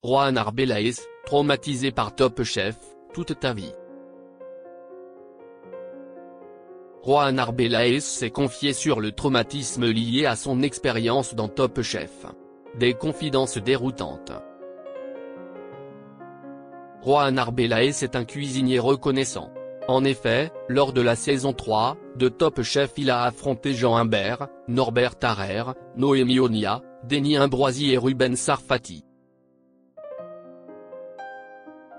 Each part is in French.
Rohan Arbelaez, traumatisé par Top Chef, toute ta vie. Rohan Arbelaez s'est confié sur le traumatisme lié à son expérience dans Top Chef. Des confidences déroutantes. Rohan Arbelaez est un cuisinier reconnaissant. En effet, lors de la saison 3, de Top Chef il a affronté Jean Humbert, Norbert Tarrer, Noémie Onia, Denis Ambroisi et Ruben Sarfati.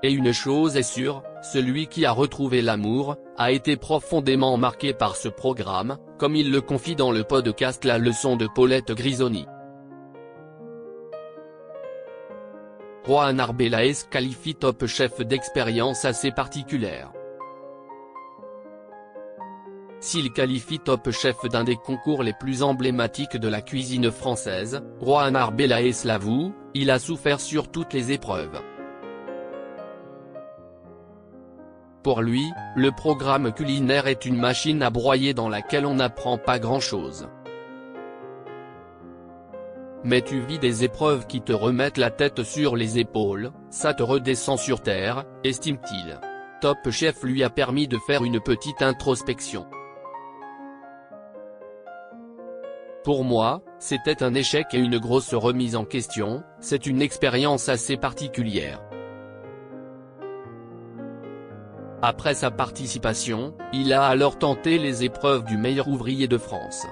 Et une chose est sûre, celui qui a retrouvé l'amour, a été profondément marqué par ce programme, comme il le confie dans le podcast La Leçon de Paulette Grisoni. Rohan Arbelaez qualifie Top Chef d'expérience assez particulière. S'il qualifie Top Chef d'un des concours les plus emblématiques de la cuisine française, Rohan Arbelaez l'avoue, il a souffert sur toutes les épreuves. Pour lui, le programme culinaire est une machine à broyer dans laquelle on n'apprend pas grand-chose. Mais tu vis des épreuves qui te remettent la tête sur les épaules, ça te redescend sur terre, estime-t-il. Top Chef lui a permis de faire une petite introspection. Pour moi, c'était un échec et une grosse remise en question, c'est une expérience assez particulière. Après sa participation, il a alors tenté les épreuves du meilleur ouvrier de France.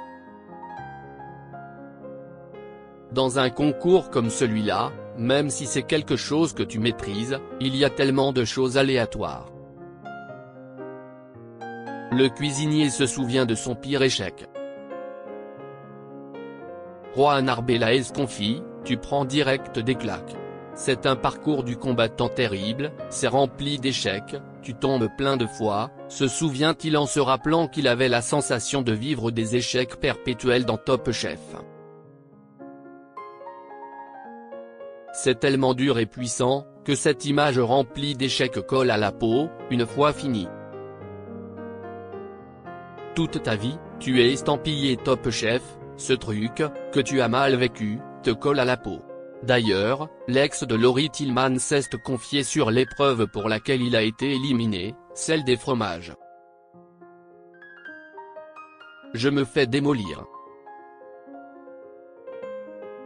Dans un concours comme celui-là, même si c'est quelque chose que tu maîtrises, il y a tellement de choses aléatoires. Le cuisinier se souvient de son pire échec. Rohan Arbelaez confie, tu prends direct des claques. C'est un parcours du combattant terrible, c'est rempli d'échecs, tu tombes plein de fois, se souvient-il en se rappelant qu'il avait la sensation de vivre des échecs perpétuels dans Top Chef. C'est tellement dur et puissant, que cette image remplie d'échecs colle à la peau, une fois fini. Toute ta vie, tu es estampillé Top Chef, ce truc, que tu as mal vécu, te colle à la peau. D'ailleurs, l'ex de Laurie Tillman s'est confié sur l'épreuve pour laquelle il a été éliminé, celle des fromages. Je me fais démolir.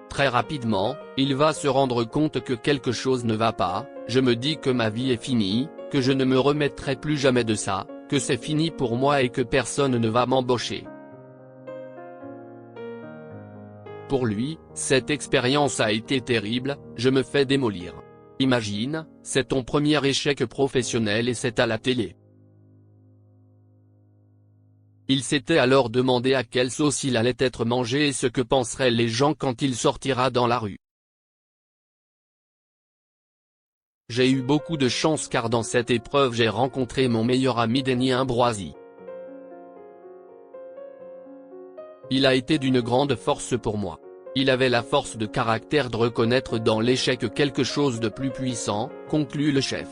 Très rapidement, il va se rendre compte que quelque chose ne va pas, je me dis que ma vie est finie, que je ne me remettrai plus jamais de ça, que c'est fini pour moi et que personne ne va m'embaucher. Pour lui, cette expérience a été terrible, je me fais démolir. Imagine, c'est ton premier échec professionnel et c'est à la télé. Il s'était alors demandé à quelle sauce il allait être mangé et ce que penseraient les gens quand il sortira dans la rue. J'ai eu beaucoup de chance car dans cette épreuve j'ai rencontré mon meilleur ami Denis Ambroisi. Il a été d'une grande force pour moi. Il avait la force de caractère de reconnaître dans l'échec quelque chose de plus puissant, conclut le chef.